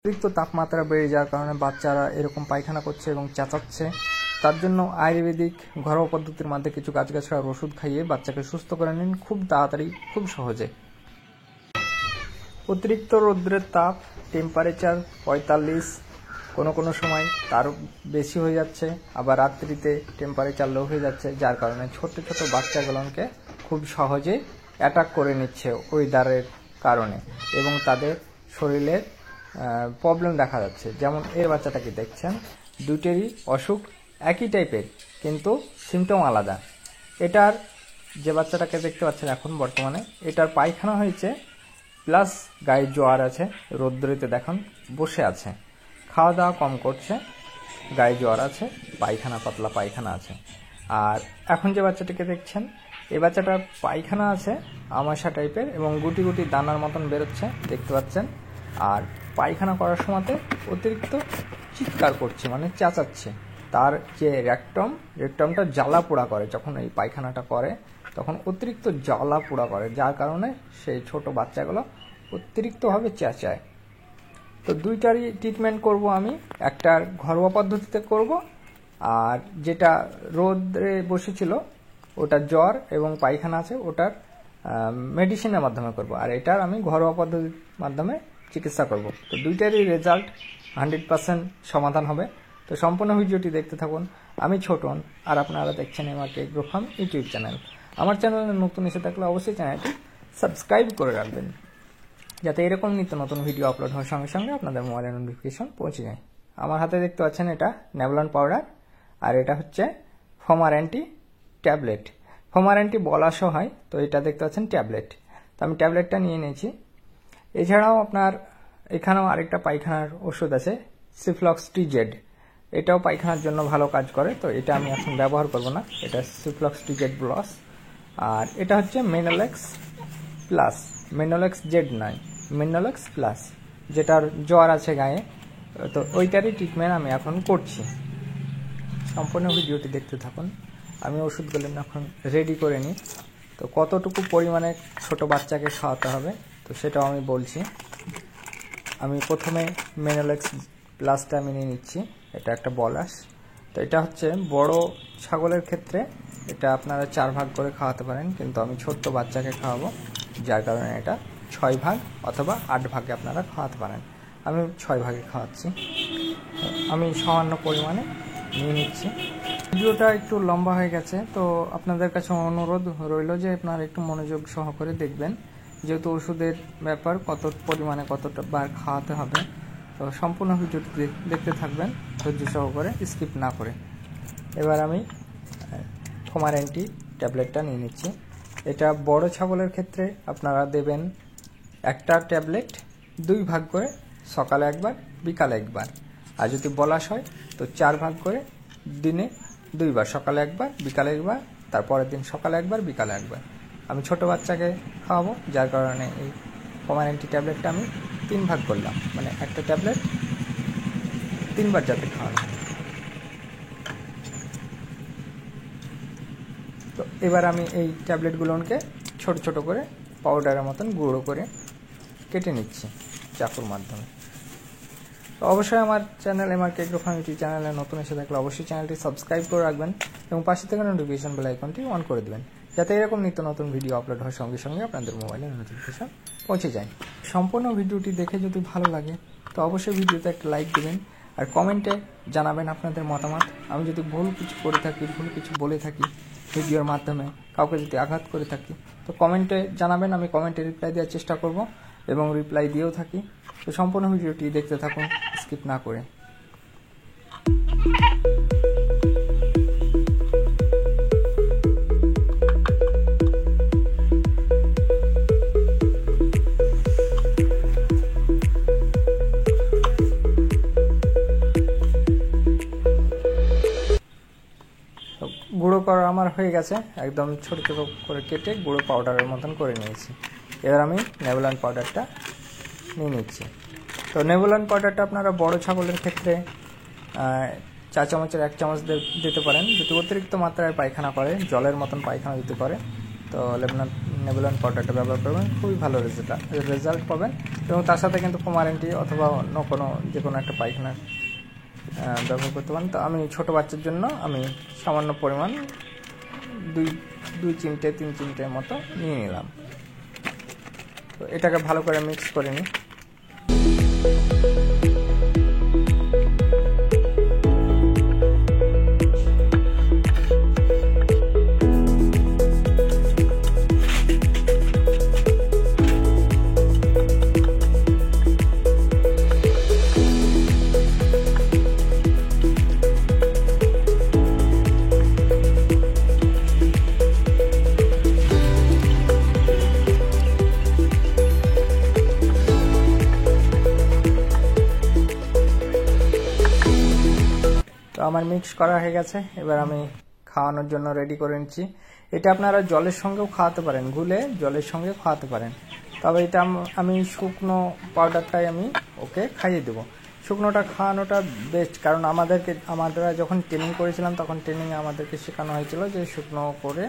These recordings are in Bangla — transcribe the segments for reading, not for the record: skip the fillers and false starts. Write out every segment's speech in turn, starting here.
অতিরিক্ত তাপমাত্রা বেড়ে যাওয়ার কারণে বাচ্চারা এরকম পায়খানা করছে এবং চেঁচাচ্ছে। তার জন্য আয়ুর্বেদিক ঘরোয়া পদ্ধতির মধ্যে কিছু গাছগাছড়ার ওষুধ খাইয়ে বাচ্চাকে সুস্থ করে নিন খুব তাড়াতাড়ি, খুব সহজে। অতিরিক্ত রৌদ্রের তাপ, টেম্পারেচার 45, কোনো সময় তারও বেশি হয়ে যাচ্ছে, আবার রাত্রিতে টেম্পারেচার লো হয়ে যাচ্ছে, যার কারণে ছোট ছোট বাচ্চাগুলোকে খুব সহজে অ্যাটাক করে নিচ্ছে ওয়েদারের কারণে এবং তাদের শরীরের প্রবলেম দেখা যাচ্ছে। যেমন এর বাচ্চাটাকে দেখছেন, দুটেরই অসুখ একই টাইপের কিন্তু সিমটম আলাদা। এটার যে বাচ্চাটাকে দেখতে পাচ্ছেন এখন বর্তমানে, এটার পায়খানা হয়েছে প্লাস গায়ে জ্বর আছে, রৌদ্রেতে দেখুন বসে আছে, খাওয়া দাওয়া কম করছে, গায়ে জ্বর আছে, পায়খানা পাতলা পায়খানা আছে। আর এখন যে বাচ্চাটাকে দেখছেন, এই বাচ্চাটার পায়খানা আছে আমাশা টাইপের এবং গুটি গুটি দানার মতন বেরোচ্ছে দেখতে পাচ্ছেন। আর পায়খানা করার সময়তে অতিরিক্ত চিৎকার করছে, মানে চেঁচাচ্ছে। তার যে রেকটমটা জ্বালা পোড়া করে, যখন এই পায়খানাটা করে তখন অতিরিক্ত জ্বালা পোড়া করে, যার কারণে সেই ছোট বাচ্চাগুলো অতিরিক্তভাবে চেঁচায়। তো দুইটারই ট্রিটমেন্ট করব আমি, একটার ঘরোয়া পদ্ধতিতে করব, আর যেটা রোদে বসেছিল ওটার জ্বর এবং পায়খানা আছে ওটার মেডিসিনের মাধ্যমে করব, আর এটার আমি ঘরোয়া পদ্ধতির মাধ্যমে চিকিৎসা করব। তো দুইটারই রেজাল্ট 100% সমাধান হবে। তো সম্পূর্ণ ভিডিওটি দেখতে থাকুন। আমি ছোটন, আর আপনারা দেখছেন এমআরকে এগ্রো ফার্ম ইউটিউব চ্যানেল। আমার চ্যানেলে নতুন এসে থাকলে অবশ্যই চ্যানেলটি সাবস্ক্রাইব করে রাখবেন, যাতে এরকম নিত্য নতুন ভিডিও আপলোড হওয়ার সঙ্গে সঙ্গে আপনাদের মোবাইলে নোটিফিকেশন পৌঁছে যায়। আমার হাতে দেখতে পাচ্ছেন এটা নেভলন পাউডার, আর এটা হচ্ছে ফোমারেন্টি ট্যাবলেট। ফোমারেন্টি বলাশও হয়, তো এটা দেখতে পাচ্ছেন ট্যাবলেট। তো আমি ট্যাবলেটটা নিয়ে নিয়েছি। এছাড়াও আপনার এখানেও আরেকটা পায়খানার ওষুধ আছে, সিফ্লক্স টিজেড। এটাও পায়খানার জন্য ভালো কাজ করে, তো এটা আমি এখন ব্যবহার করব না। এটা সিফ্লক্স টিজেড প্লাস, আর এটা হচ্ছে মেনোলেক্স প্লাস, মেনোলেক্স জেড নয়, মেনোলেক্স প্লাস, যেটার জ্বর আছে গায়ে, তো ওইটারই ট্রিটমেন্ট আমি এখন করছি। সম্পূর্ণ ভিডিওটি দেখতে থাকুন। আমি ওষুধগুলো এখন রেডি করে নিই। তো কতটুকু পরিমাণে ছোট বাচ্চাকে খাওয়াতে হবে তো সেটাও আমি বলছি। আমি প্রথমে মেনোলেক্স প্লাসটা আমি নিয়ে নিচ্ছি, এটা একটা বলাস। তো এটা হচ্ছে বড় ছাগলের ক্ষেত্রে এটা আপনারা 4 ভাগ করে খাওয়াতে পারেন, কিন্তু আমি ছোট্ট বাচ্চাকে খাওয়াবো, যার কারণে এটা 6 ভাগ অথবা 8 ভাগে আপনারা খাওয়াতে পারেন। আমি 6 ভাগে খাওয়াচ্ছি। আমি সামান্য পরিমাণে নিয়ে নিচ্ছি। ভিডিওটা একটু লম্বা হয়ে গেছে, তো আপনাদের কাছে অনুরোধ রইল যে আপনারা একটু মনোযোগ সহকারে দেখবেন, যেহেতু ওষুধের ব্যাপার, কত পরিমাণে কতটা বার খাওয়াতে হবে। তো সম্পূর্ণ ভিডিওটি দেখতে থাকবেন ধৈর্য সহকারে, স্কিপ না করে। এবার আমি ফোমারেন্টি ট্যাবলেটটা নিয়ে নিচ্ছি। এটা বড় ছাগলের ক্ষেত্রে আপনারা দেবেন একটা ট্যাবলেট 2 ভাগ করে, সকালে একবার বিকালে একবার। আর যদি বলাস হয় তো 4 ভাগ করে, দিনে 2 বার, সকালে একবার বিকালে একবার, তারপরের দিন সকালে একবার বিকালে একবার। আমি ছোট বাচ্চাকে খাওয়াবো, যার কারণে এই ফোমারেন্টি ট্যাবলেটটা আমি 3 ভাগ করলাম, মানে একটা ট্যাবলেট 3 বার যাতে খাওয়ানো হয়। তো এবার আমি এই ট্যাবলেটগুলোকে ছোট ছোট করে পাউডারের মতন গুঁড়ো করে কেটে নিচ্ছি চাকুর মাধ্যমে। তো অবশ্যই আমার চ্যানেল এমআরকে এগ্রো ফার্ম ইউটিউব চ্যানেলে নতুন এসে থাকলে অবশ্যই চ্যানেলটি সাবস্ক্রাইব করে রাখবেন এবং পাশে থেকে নোটিফিকেশন বেল আইকনটি অন করে দেবেন, যাতে এরকম নিত্য নতুন ভিডিও আপলোড হওয়ার সঙ্গে সঙ্গে আপনাদের মোবাইলে নোটিফিকেশন পৌঁছে যায়। সম্পূর্ণ ভিডিওটি দেখে যদি ভালো লাগে তো অবশ্যই ভিডিওতে একটা লাইক দেবেন, আর কমেন্টে জানাবেন আপনাদের মতামত। আমি যদি ভুল কিছু করে থাকি, ভুল কিছু বলে থাকি ভিডিওর মাধ্যমে, কাউকে যদি আঘাত করে থাকি, তো কমেন্টে জানাবেন। আমি কমেন্টে রিপ্লাই দেওয়ার চেষ্টা করব এবং রিপ্লাই দিয়েও থাকি। তো সম্পূর্ণ ভিডিওটি দেখতে থাকুন স্কিপ না করে। গুঁড়ো করা আমার হয়ে গেছে, একদম ছোট ছোট করে কেটে গুঁড়ো পাউডারের মতন করে নিয়েছি। এবার আমি নেভলন পাউডারটা নিয়ে নিচ্ছি। তো নেভলন পাউডারটা আপনারা বড় ছাগলের ক্ষেত্রে 4 চামচের 1 চামচ দিতে পারেন। যদি অতিরিক্ত মাত্রায় পায়খানা করে, জলের মতন পায়খানা যদি করে, তো নেবুলান পাউডারটা ব্যবহার করবেন, খুবই ভালো রেজাল্ট পাবেন। এবং তার সাথে কিন্তু কোমারেন্টি অথবা অন্য কোনো যে কোনো একটা পায়খানা ব্যবহার করতে পারেন। তো আমি ছোট বাচ্চার জন্য আমি সামান্য পরিমাণ দুই চিমটে 3 চিমটের মতো নিয়ে নিলাম। তো এটাকে ভালো করে মিক্স করে নিই। তো আমার মিক্স করা হয়ে গেছে, এবার আমি খাওয়ানোর জন্য রেডি করে নিচ্ছি। এটা আপনারা জলের সঙ্গেও খাওয়াতে পারেন, গুলে জলের সঙ্গে খাওয়াতে পারেন। তবে এটা আমি শুকনো পাউডারটাই আমি ওকে খাইয়ে দেবো। শুকনোটা খাওয়ানোটা বেস্ট, কারণ আমরা যখন ট্রেনিং করেছিলাম তখন ট্রেনিংয়ে আমাদেরকে শেখানো হয়েছিল যে শুকনো করে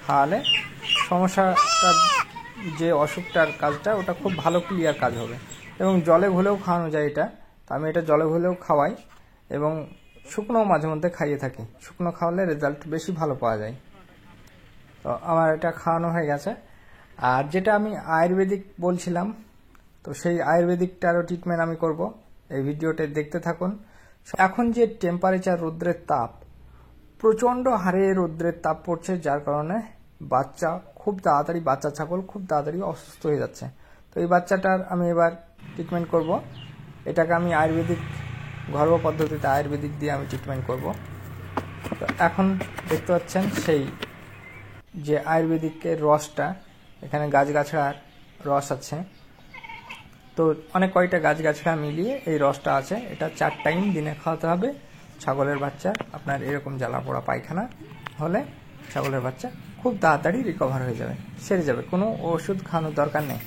খাওয়ালে সমস্যাটা যে অসুখটার কাজটা ওটা খুব ভালো ক্লিয়ার কাজ হবে। এবং জলে ঘুলেও খাওয়ানো যায় এটা, তো আমি এটা জলে ঘুলেও খাওয়াই এবং শুকনো মাঝে মধ্যে খাইয়ে থাকি। শুকনো খাওয়ালে রেজাল্ট বেশি ভালো পাওয়া যায়। তো আমার এটা খাওয়ানো হয়ে গেছে। আর যেটা আমি আয়ুর্বেদিক বলছিলাম, তো সেই আয়ুর্বেদিকটারও ট্রিটমেন্ট আমি করব, এই ভিডিওটা দেখতে থাকুন। এখন যে টেম্পারেচার, রৌদ্রের তাপ, প্রচণ্ড হারে রৌদ্রের তাপ পড়ছে, যার কারণে বাচ্চা ছাগল খুব তাড়াতাড়ি অসুস্থ হয়ে যাচ্ছে। তো এই বাচ্চাটার আমি এবার ট্রিটমেন্ট করব। এটাকে আমি আয়ুর্বেদিক ঘরোয়া পদ্ধতিতে আয়ুর্বেদিক দিয়ে আমি ট্রিটমেন্ট করব। তো এখন দেখতে পাচ্ছেন সেই যে আয়ুর্বেদিকের রসটা, এখানে গাছগাছড়ার রস আছে। তো অনেক কয়টা গাছগাছড়া মিলিয়ে এই রসটা আছে। এটা 4 টাইম দিনে খাওয়াতে হবে ছাগলের বাচ্চা। আপনার এরকম জ্বালা পোড়া পায়খানা হলে ছাগলের বাচ্চা খুব তাড়াতাড়ি রিকভার হয়ে যাবে, সেরে যাবে, কোনো ওষুধ খাওয়ানোর দরকার নেই।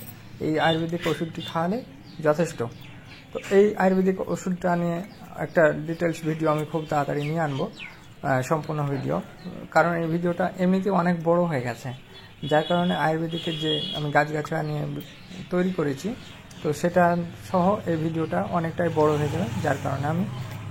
এই আয়ুর্বেদিক ওষুধটি খাওয়ালে যথেষ্ট। তো এই আয়ুর্বেদিক ওষুধটা নিয়ে একটা ডিটেলস ভিডিও আমি খুব তাড়াতাড়ি নিয়ে আনবো, সম্পূর্ণ ভিডিও। কারণ এই ভিডিওটা এমনিতে অনেক বড় হয়ে গেছে, যার কারণে আয়ুর্বেদিকের যে আমি গাছগাছড়া নিয়ে তৈরি করেছি, তো সেটা সহ এই ভিডিওটা অনেকটাই বড় হয়ে যাবে, যার কারণে আমি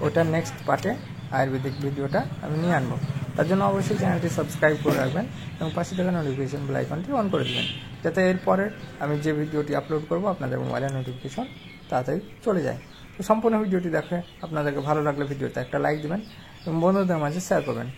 ওটা নেক্সট পার্টে আয়ুর্বেদিক ভিডিওটা আমি নিয়ে আনবো। তার জন্য অবশ্যই চ্যানেলটি সাবস্ক্রাইব করে রাখবেন এবং পাশে থাকা নোটিফিকেশন বেল আইকনটি অন করে দেবেন, যাতে এরপরে আমি যে ভিডিওটি আপলোড করব আপনাদের মোবাইলে নোটিফিকেশন তাড়াতাড়ি চলে যায়। তো সম্পূর্ণ ভিডিওটি দেখে আপনাদেরকে ভালো লাগলে ভিডিওতে একটা লাইক দেবেন এবং বন্ধুদের মাঝে শেয়ার করবেন।